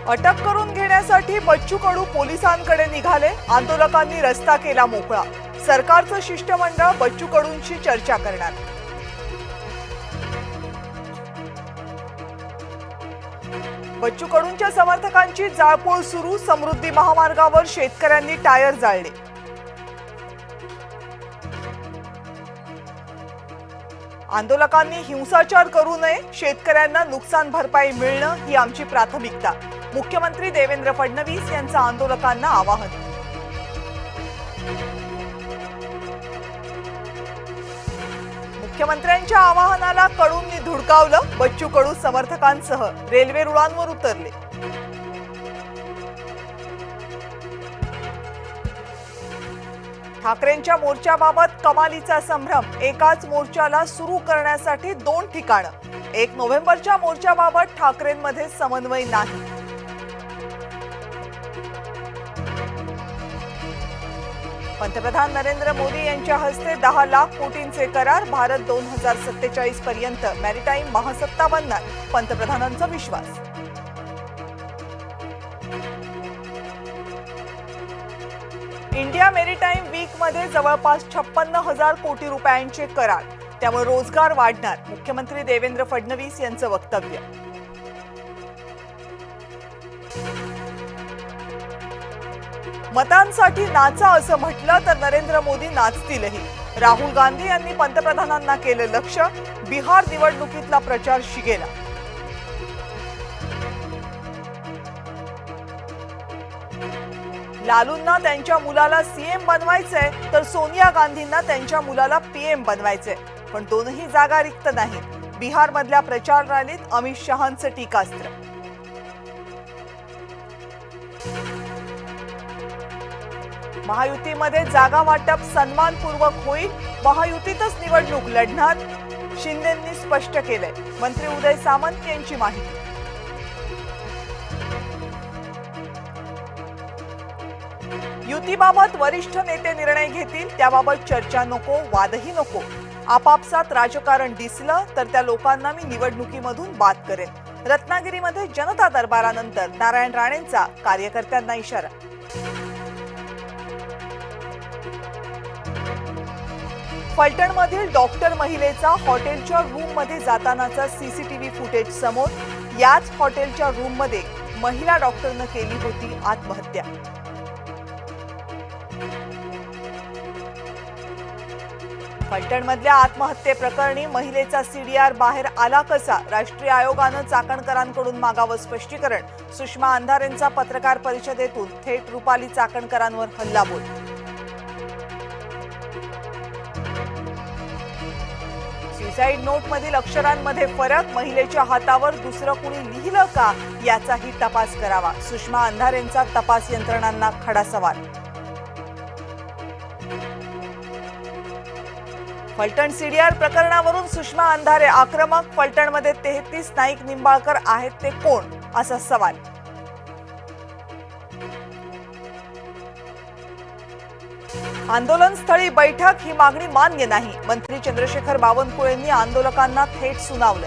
अटक करून घेण्यासाठी बच्चू कडू पोलिसांकडे निघाले। आंदोलकांनी रस्ता केला मोकळा। सरकारचं शिष्टमंडळ बच्चू कडूंशी चर्चा करणार। बच्चू कडूंच्या समर्थकांची जाळपोळ सुरू। समृद्धी महामार्गावर शेतकऱ्यांनी टायर जाळले। आंदोलकांनी हिंसाचार करू नये, शेतकऱ्यांना नुकसान भरपाई मिळणं ही आमची प्राथमिकता। मुख्यमंत्री देवेंद्र फडणवीस यांचं आंदोलकांना आवाहन। मुख्यमंत्र्यांच्या आवाहनाला कडूंनी धुडकावलं। बच्चू कडू समर्थकांसह रेल्वे रुळांवर उतरले। ठाकरेंच्या मोर्चाबाबत कमालीचा संभ्रम। एकाच मोर्चाला सुरू करण्यासाठी 2 ठिकाणं। 1 नोव्हेंबरच्या मोर्चाबाबत ठाकरेंमध्ये समन्वय नाही। पंतप्रधान नरेंद्र मोदी यांच्या हस्ते 10 लाख कोटींचे करार। भारत 2047 पर्यंत मॅरिटाईम महासत्ता बनणार, पंतप्रधानांचा विश्वास। इंडिया मेरीटाईम वीक मध्ये जवळपास 56,000 कोटी रुपयांचे करार, त्यामुळे रोजगार वाढणार, मुख्यमंत्री देवेंद्र फडणवीस यांचं वक्तव्य। मतांसाठी नाचा असं म्हटलं तर नरेंद्र मोदी नाचतीलही। राहुल गांधी यांनी पंतप्रधानांना केलं लक्ष्य। बिहार निवडणुकीतला प्रचार शिगेला। लालूंना त्यांच्या मुलाला सीएम बनवायचंय तर सोनिया गांधींना त्यांच्या मुलाला पीएम बनवायचंय, पण दोनही जागा रिक्त नाहीत। बिहार मधल्या प्रचार रॅलीत अमित शहांचं टीकास्त्र। महायुतीमध्ये जागा वाटप सन्मानपूर्वक होईल। महायुतीतच निवडणूक लढणार, शिंदेंनी स्पष्ट केलंय। मंत्री उदय सामंत यांची माहिती। युतीबाबत वरिष्ठ नेते निर्णय घेतील, त्याबाबत चर्चा नको, वादही नको। आपापसात राजकारण दिसलं तर त्या लोकांना मी निवडणुकीमधून बाद करेन। रत्नागिरीमध्ये जनता दरबारानंतर नारायण राणेंचा कार्यकर्त्यांना इशारा। फलटणमधील डॉक्टर महिलेचा हॉटेलच्या रूममध्ये जातानाचा सीसीटीव्ही फुटेज समोर। याच हॉटेलच्या रूममध्ये महिला डॉक्टरनं केली होती आत्महत्या। फलटणमधल्या आत्महत्येप्रकरणी महिलेचा सीडीआर बाहेर आला कसा? राष्ट्रीय आयोगानं चाकणकरांकडून मागावं स्पष्टीकरण। सुषमा अंधारेंचा पत्रकार परिषदेतून थेट रुपाली चाकणकरांवर हल्लाबोल। सुसाईड नोटमधील अक्षरांमध्ये फरक, महिलेच्या हातावर दुसरं कुणी लिहिलं का याचाही तपास करावा। सुषमा अंधारेंचा तपास यंत्रणांना खडा सवाल। फलटण सीडीआर प्रकरणावरून सुषमा अंधारे आक्रमक। फलटणमध्ये 33 नाईक निंबाळकर आहेत ते कोण, असा सवाल। आंदोलनस्थळी बैठक ही मागणी मान्य नाही। मंत्री चंद्रशेखर बावनकुळेंनी आंदोलकांना थेट सुनावलं।